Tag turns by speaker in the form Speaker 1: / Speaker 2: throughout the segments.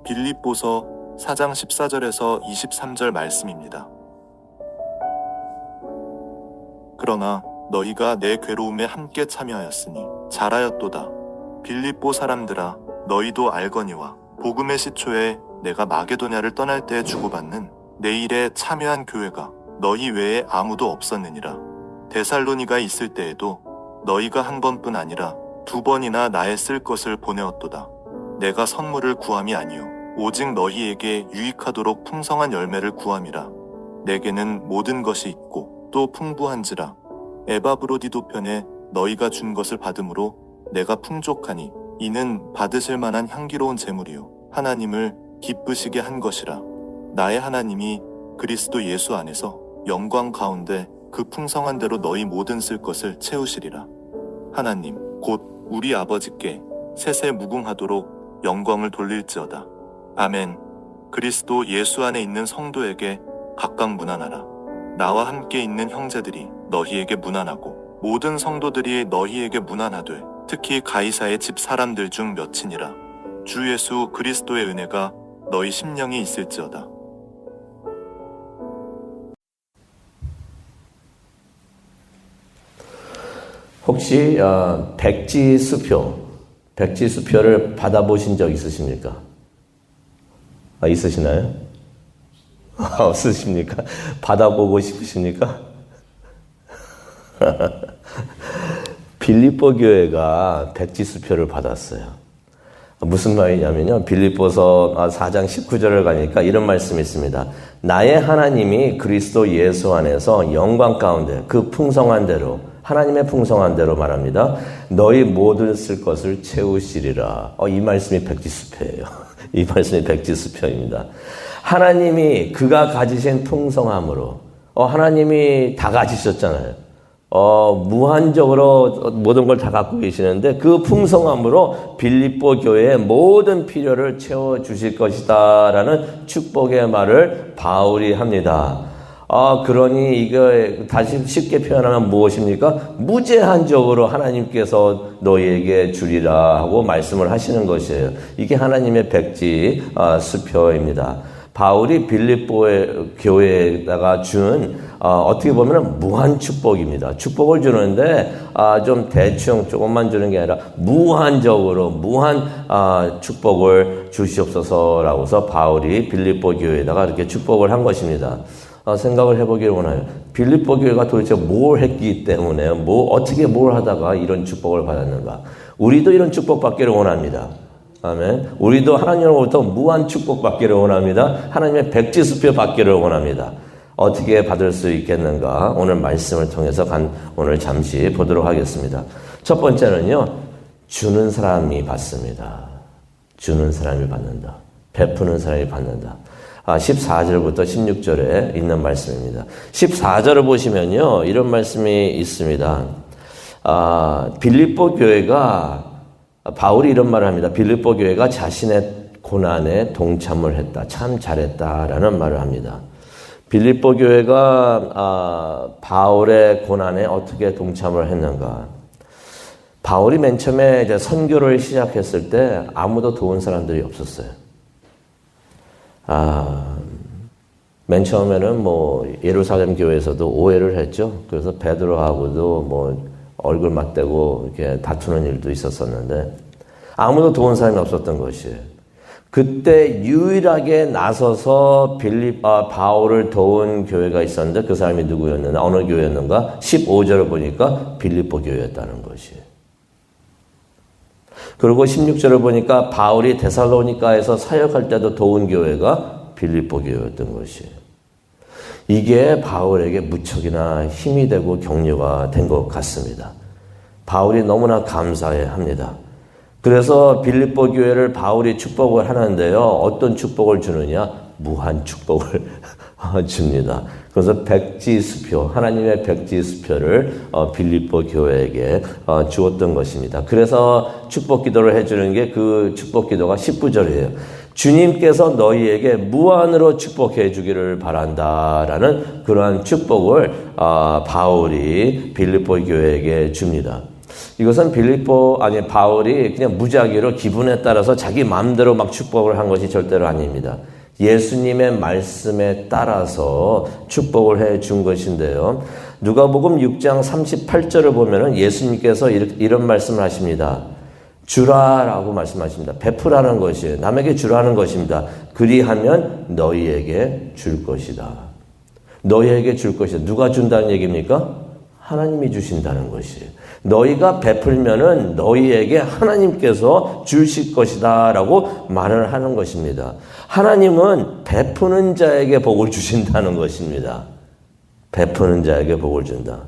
Speaker 1: 빌립보서 4장 14절에서 23절 말씀입니다. 그러나 너희가 내 괴로움에 함께 참여하였으니 잘하였도다. 빌립보 사람들아, 너희도 알거니와 복음의 시초에 내가 마게도냐를 떠날 때 주고받는 내 일에 참여한 교회가 너희 외에 아무도 없었느니라. 데살로니가 있을 때에도 너희가 한 번뿐 아니라 2번이나 나의 쓸 것을 보내었도다. 내가 선물을 구함이 아니요 오직 너희에게 유익하도록 풍성한 열매를 구함이라. 내게는 모든 것이 있고 또 풍부한지라. 에바브로디도 편에 너희가 준 것을 받음으로 내가 풍족하니 이는 받으실 만한 향기로운 제물이요 하나님을 기쁘시게 한 것이라. 나의 하나님이 그리스도 예수 안에서 영광 가운데 그 풍성한 대로 너희 모든 쓸 것을 채우시리라. 하나님 곧 우리 아버지께 세세 무궁하도록 영광을 돌릴지어다. 아멘. 그리스도 예수 안에 있는 성도에게 각각 문안하라. 나와 함께 있는 형제들이 너희에게 문안하고 모든 성도들이 너희에게 문안하되 특히 가이사의 집 사람들 중 몇이니라. 주 예수 그리스도의 은혜가 너희 심령이 있을지어다.
Speaker 2: 혹시 백지수표를 받아보신 적 있으십니까? 있으시나요? 없으십니까? 받아보고 싶으십니까? 빌립보 교회가 백지수표를 받았어요. 무슨 말이냐면요. 빌립보서 4장 19절을 가니까 이런 말씀이 있습니다. 나의 하나님이 그리스도 예수 안에서 영광 가운데 그 풍성한 대로 하나님의 풍성한 대로 말합니다. 너희 모든 쓸 것을 채우시리라. 이 말씀이 백지수표예요. 이 말씀이 백지수표입니다. 하나님이 그가 가지신 풍성함으로 하나님이 다 가지셨잖아요. 무한적으로 모든 걸 다 갖고 계시는데 그 풍성함으로 빌립보 교회의 모든 필요를 채워주실 것이다 라는 축복의 말을 바울이 합니다. 그러니 이거 다시 쉽게 표현하면 무엇입니까? 무제한적으로 하나님께서 너희에게 주리라 하고 말씀을 하시는 것이에요. 이게 하나님의 백지 수표입니다. 바울이 빌립보의 교회에다가 준 어떻게 보면 무한 축복입니다. 축복을 주는데 좀 대충 조금만 주는 게 아니라 무한적으로 무한 축복을 주시옵소서라고서 바울이 빌립보 교회에다가 이렇게 축복을 한 것입니다. 생각을 해보기를 원해요. 빌립보 교회가 도대체 뭘 했기 때문에 어떻게 뭘 하다가 이런 축복을 받았는가. 우리도 이런 축복 받기를 원합니다. 아멘. 우리도 하나님으로부터 무한 축복 받기를 원합니다. 하나님의 백지수표 받기를 원합니다. 어떻게 받을 수 있겠는가? 오늘 말씀을 통해서 오늘 잠시 보도록 하겠습니다. 첫 번째는요. 주는 사람이 받습니다. 주는 사람이 받는다. 베푸는 사람이 받는다. 14절부터 16절에 있는 말씀입니다. 14절을 보시면요. 이런 말씀이 있습니다. 빌립보 교회가 바울이 이런 말을 합니다. 빌립보 교회가 자신의 고난에 동참을 했다. 참 잘했다라는 말을 합니다. 빌립보 교회가 바울의 고난에 어떻게 동참을 했는가? 바울이 맨 처음에 이제 선교를 시작했을 때 아무도 도운 사람들이 없었어요. 맨 처음에는 예루살렘 교회에서도 오해를 했죠. 그래서 베드로하고도 얼굴 맞대고 이렇게 다투는 일도 있었었는데 아무도 도운 사람이 없었던 것이에요. 그때 유일하게 나서서 바울을 도운 교회가 있었는데 그 사람이 누구였느냐? 어느 교회였는가? 15절을 보니까 빌립보 교회였다는 것이에요. 그리고 16절을 보니까 바울이 데살로니가에서 사역할 때도 도운 교회가 빌립보 교회였던 것이에요. 이게 바울에게 무척이나 힘이 되고 격려가 된 것 같습니다. 바울이 너무나 감사해 합니다. 그래서 빌립보 교회를 바울이 축복을 하는데요. 어떤 축복을 주느냐? 무한 축복을 줍니다. 그래서 백지수표, 하나님의 백지수표를 빌립보 교회에게 주었던 것입니다. 그래서 축복 기도를 해주는 게 그 축복 기도가 19절이에요. 주님께서 너희에게 무한으로 축복해 주기를 바란다라는 그러한 축복을 바울이 빌립보 교회에게 줍니다. 이것은 바울이 그냥 무작위로 기분에 따라서 자기 마음대로 막 축복을 한 것이 절대로 아닙니다. 예수님의 말씀에 따라서 축복을 해 준 것인데요. 누가복음 6장 38절을 보면은 예수님께서 이런 말씀을 하십니다. 주라라고 말씀하십니다. 베푸라는 것이에요. 남에게 주라는 것입니다. 그리하면 너희에게 줄 것이다. 너희에게 줄 것이다. 누가 준다는 얘기입니까? 하나님이 주신다는 것이에요. 너희가 베풀면은 너희에게 하나님께서 주실 것이다 라고 말을 하는 것입니다. 하나님은 베푸는 자에게 복을 주신다는 것입니다. 베푸는 자에게 복을 준다.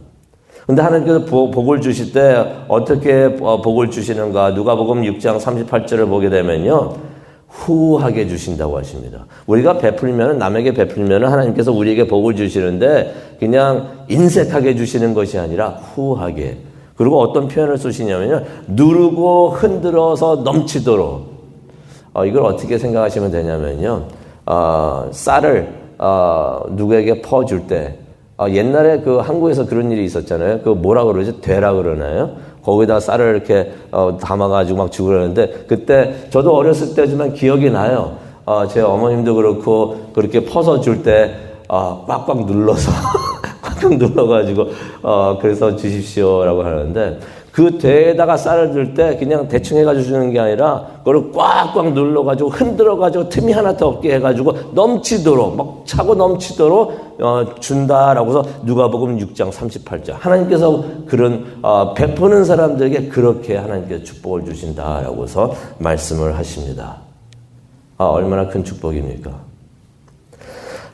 Speaker 2: 근데 하나님께서 복을 주실 때 어떻게 복을 주시는가? 누가복음 6장 38절을 보게 되면요. 후하게 주신다고 하십니다. 우리가 베풀면, 남에게 베풀면 하나님께서 우리에게 복을 주시는데 그냥 인색하게 주시는 것이 아니라 후하게. 그리고 어떤 표현을 쓰시냐면요. 누르고 흔들어서 넘치도록. 이걸 어떻게 생각하시면 되냐면요. 쌀을 누구에게 퍼줄 때 옛날에 한국에서 그런 일이 있었잖아요. 뭐라 그러지? 되라 그러나요? 거기다 쌀을 이렇게 담아가지고 막 주고 그러는데 그때 저도 어렸을 때지만 기억이 나요. 제 어머님도 그렇고 그렇게 퍼서 줄 때 꽉꽉 눌러서 꽉꽉 눌러가지고 그래서 주십시오라고 하는데 그 대에다가 쌀을 들 때 그냥 대충 해가지고 주는 게 아니라 그걸 꽉꽉 눌러가지고 흔들어가지고 틈이 하나도 없게 해가지고 넘치도록 막 차고 넘치도록 준다라고서 누가복음 6장 38절 하나님께서 그런 베푸는 사람들에게 그렇게 하나님께서 축복을 주신다라고서 말씀을 하십니다. 얼마나 큰 축복입니까?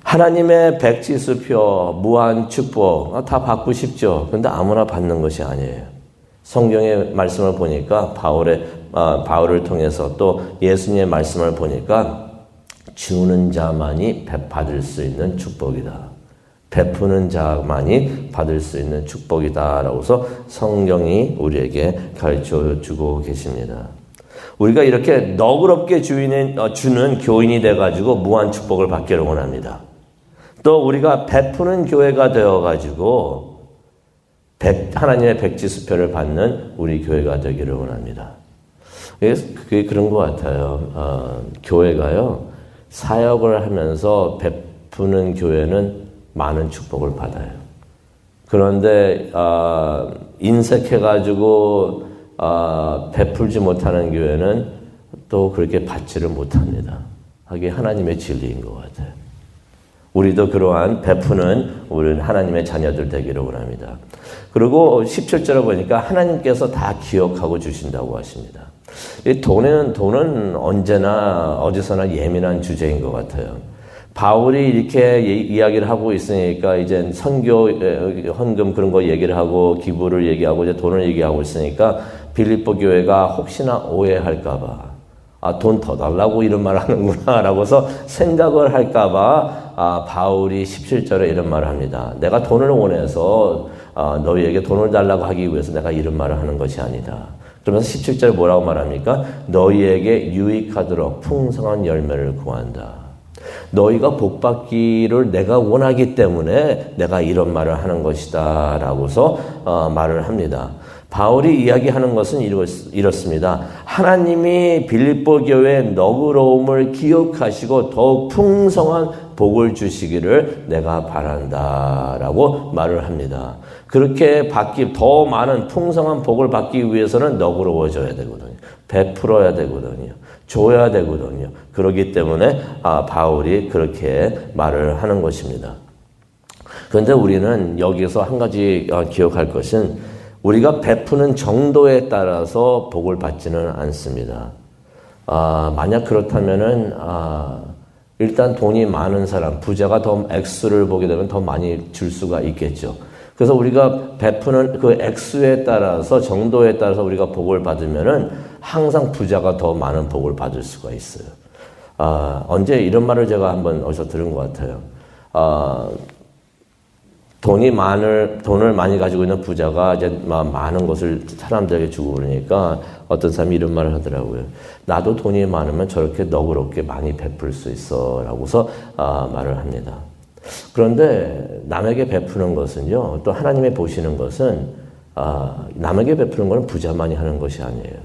Speaker 2: 하나님의 백지수표 무한 축복 다 받고 싶죠. 그런데 아무나 받는 것이 아니에요. 성경의 말씀을 보니까 바울을 통해서 또 예수님의 말씀을 보니까 주는 자만이 받을 수 있는 축복이다. 베푸는 자만이 받을 수 있는 축복이다라고서 성경이 우리에게 가르쳐 주고 계십니다. 우리가 이렇게 너그럽게 주는 교인이 돼가지고 무한 축복을 받기를 원합니다. 또 우리가 베푸는 교회가 되어가지고 하나님의 백지수표를 받는 우리 교회가 되기를 원합니다. 그게 그런 것 같아요. 교회가요, 사역을 하면서 베푸는 교회는 많은 축복을 받아요. 그런데, 인색해가지고, 베풀지 못하는 교회는 또 그렇게 받지를 못합니다. 그게 하나님의 진리인 것 같아요. 우리도 그러한 베푸는 우리 하나님의 자녀들 되기를 원합니다. 그리고 17절에 보니까 하나님께서 다 기억하고 주신다고 하십니다. 이 돈은 언제나 어디서나 예민한 주제인 것 같아요. 바울이 이렇게 이야기를 하고 있으니까 이제 선교, 헌금 그런 거 얘기를 하고 기부를 얘기하고 이제 돈을 얘기하고 있으니까 빌립보 교회가 혹시나 오해할까봐 돈 더 달라고 이런 말 하는구나 라고서 생각을 할까봐 바울이 17절에 이런 말을 합니다. 내가 돈을 원해서 너희에게 돈을 달라고 하기 위해서 내가 이런 말을 하는 것이 아니다. 그러면서 17절에 뭐라고 말합니까? 너희에게 유익하도록 풍성한 열매를 구한다. 너희가 복받기를 내가 원하기 때문에 내가 이런 말을 하는 것이다 라고서 말을 합니다. 바울이 이야기하는 것은 이렇습니다. 하나님이 빌립보 교회의 너그러움을 기억하시고 더욱 풍성한 복을 주시기를 내가 바란다라고 말을 합니다. 그렇게 더 많은 풍성한 복을 받기 위해서는 너그러워져야 되거든요. 베풀어야 되거든요. 줘야 되거든요. 그렇기 때문에 바울이 그렇게 말을 하는 것입니다. 그런데 우리는 여기서 한 가지 기억할 것은 우리가 베푸는 정도에 따라서 복을 받지는 않습니다. 만약 그렇다면은 일단 돈이 많은 사람, 부자가 더 액수를 보게 되면 더 많이 줄 수가 있겠죠. 그래서 우리가 베푸는 그 액수에 따라서 정도에 따라서 우리가 복을 받으면은 항상 부자가 더 많은 복을 받을 수가 있어요. 언제 이런 말을 제가 한번 어디서 들은 것 같아요. 돈을 많이 가지고 있는 부자가 이제 많은 것을 사람들에게 주고 그러니까 어떤 사람이 이런 말을 하더라고요. 나도 돈이 많으면 저렇게 너그럽게 많이 베풀 수 있어 라고서 말을 합니다. 그런데 남에게 베푸는 것은요, 또 하나님이 보시는 것은 남에게 베푸는 것은 부자만이 하는 것이 아니에요.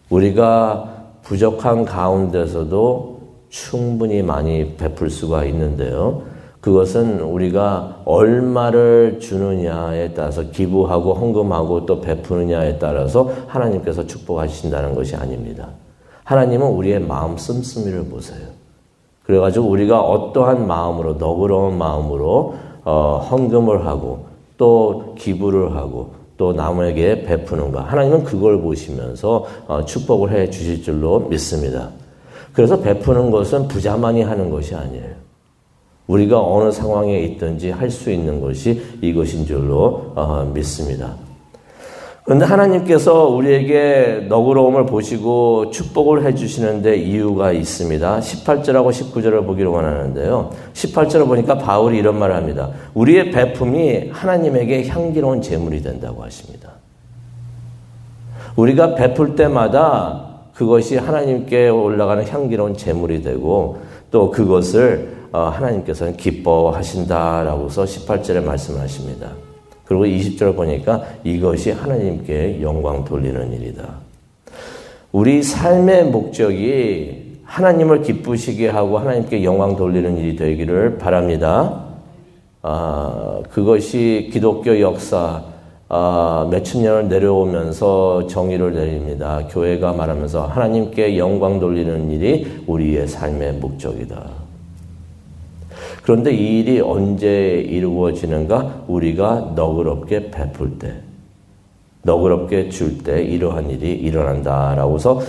Speaker 2: 우리가 부족한 가운데서도 충분히 많이 베풀 수가 있는데요. 그것은 우리가 얼마를 주느냐에 따라서 기부하고 헌금하고 또 베푸느냐에 따라서 하나님께서 축복하신다는 것이 아닙니다. 하나님은 우리의 마음 씀씀이를 보세요. 그래가지고 우리가 어떠한 마음으로, 너그러운 마음으로 헌금을 하고 또 기부를 하고 또 남에게 베푸는가, 하나님은 그걸 보시면서 축복을 해 주실 줄로 믿습니다. 그래서 베푸는 것은 부자만이 하는 것이 아니에요. 우리가 어느 상황에 있든지 할 수 있는 것이 이것인 줄로 믿습니다. 그런데 하나님께서 우리에게 너그러움을 보시고 축복을 해주시는데 이유가 있습니다. 18절하고 19절을 보기를 원하는데요. 18절을 보니까 바울이 이런 말을 합니다. 우리의 베품이 하나님에게 향기로운 제물이 된다고 하십니다. 우리가 베풀 때마다 그것이 하나님께 올라가는 향기로운 제물이 되고 또 그것을 하나님께서는 기뻐하신다라고서 18절에 말씀하십니다. 그리고 20절 보니까 이것이 하나님께 영광 돌리는 일이다. 우리 삶의 목적이 하나님을 기쁘시게 하고 하나님께 영광 돌리는 일이 되기를 바랍니다. 그것이 기독교 역사 몇천 년을 내려오면서 정의를 내립니다. 교회가 말하면서 하나님께 영광 돌리는 일이 우리의 삶의 목적이다. 그런데 이 일이 언제 이루어지는가? 우리가 너그럽게 베풀 때, 너그럽게 줄 때 이러한 일이 일어난다라고서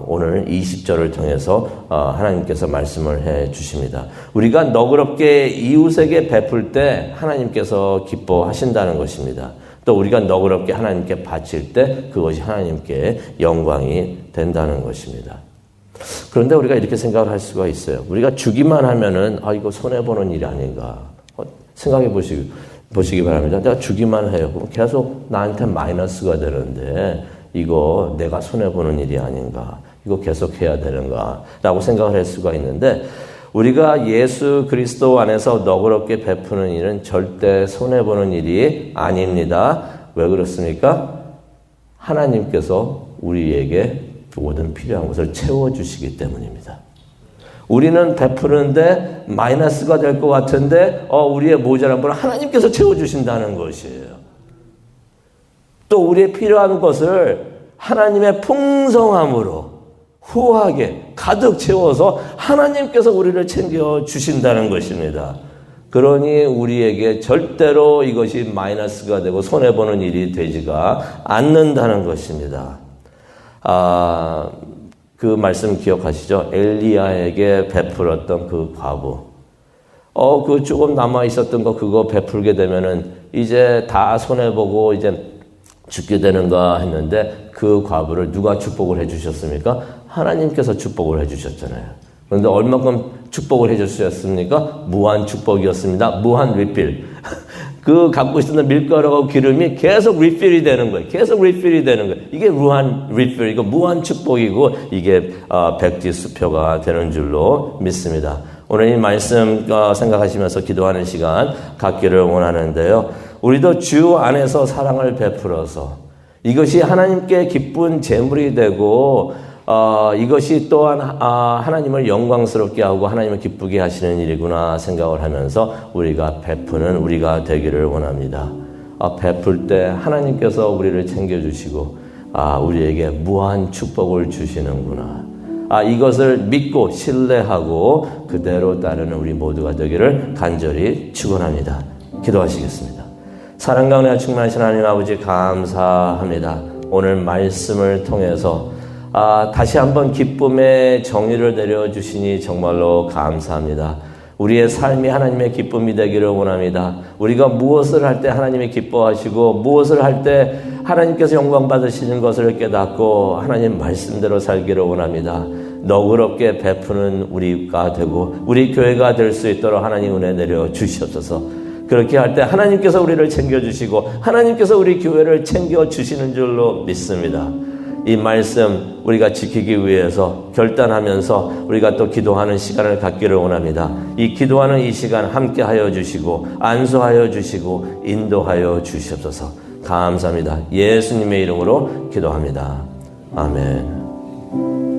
Speaker 2: 오늘 20절을 통해서 하나님께서 말씀을 해 주십니다. 우리가 너그럽게 이웃에게 베풀 때 하나님께서 기뻐하신다는 것입니다. 또 우리가 너그럽게 하나님께 바칠 때 그것이 하나님께 영광이 된다는 것입니다. 그런데 우리가 이렇게 생각을 할 수가 있어요. 우리가 주기만 하면은 이거 손해보는 일이 아닌가 생각해 보시기 바랍니다. 내가 주기만 해요. 그럼 계속 나한테 마이너스가 되는데 이거 내가 손해보는 일이 아닌가, 이거 계속 해야 되는가 라고 생각을 할 수가 있는데, 우리가 예수 그리스도 안에서 너그럽게 베푸는 일은 절대 손해보는 일이 아닙니다. 왜 그렇습니까? 하나님께서 우리에게 모든 필요한 것을 채워주시기 때문입니다. 우리는 베푸는데 마이너스가 될 것 같은데 우리의 모자란 분을 하나님께서 채워주신다는 것이에요. 또 우리의 필요한 것을 하나님의 풍성함으로 후하게 가득 채워서 하나님께서 우리를 챙겨주신다는 것입니다. 그러니 우리에게 절대로 이것이 마이너스가 되고 손해보는 일이 되지가 않는다는 것입니다. 그 말씀 기억하시죠? 엘리야에게 베풀었던 그 과부. 그 조금 남아 있었던 거 그거 베풀게 되면은 이제 다 손해보고 이제 죽게 되는가 했는데 그 과부를 누가 축복을 해주셨습니까? 하나님께서 축복을 해주셨잖아요. 그런데 얼마큼 축복을 해주셨습니까? 무한 축복이었습니다. 무한 리필. 그 갖고 있었던 밀가루하고 기름이 계속 리필이 되는 거예요. 계속 리필이 되는 거예요. 이게 무한 리필, 이거 무한 축복이고 이게 백지수표가 되는 줄로 믿습니다. 오늘 이 말씀 생각하시면서 기도하는 시간 갖기를 원하는데요. 우리도 주 안에서 사랑을 베풀어서 이것이 하나님께 기쁜 제물이 되고 이것이 또한 하나님을 영광스럽게 하고 하나님을 기쁘게 하시는 일이구나 생각을 하면서 우리가 베푸는 우리가 되기를 원합니다. 베풀 때 하나님께서 우리를 챙겨주시고 우리에게 무한 축복을 주시는구나. 이것을 믿고 신뢰하고 그대로 따르는 우리 모두가 되기를 간절히 축원합니다. 기도하시겠습니다. 사랑과 은혜가 충만하신 하나님 아버지 감사합니다. 오늘 말씀을 통해서 다시 한번 기쁨의 정의를 내려주시니 정말로 감사합니다. 우리의 삶이 하나님의 기쁨이 되기를 원합니다. 우리가 무엇을 할 때 하나님이 기뻐하시고 무엇을 할 때 하나님께서 영광 받으시는 것을 깨닫고 하나님 말씀대로 살기를 원합니다. 너그럽게 베푸는 우리가 되고 우리 교회가 될 수 있도록 하나님 은혜 내려 주시옵소서. 그렇게 할 때 하나님께서 우리를 챙겨주시고 하나님께서 우리 교회를 챙겨주시는 줄로 믿습니다. 이 말씀 우리가 지키기 위해서 결단하면서 우리가 또 기도하는 시간을 갖기를 원합니다. 이 기도하는 이 시간 함께 하여 주시고 안수하여 주시고 인도하여 주시옵소서. 감사합니다. 예수님의 이름으로 기도합니다. 아멘.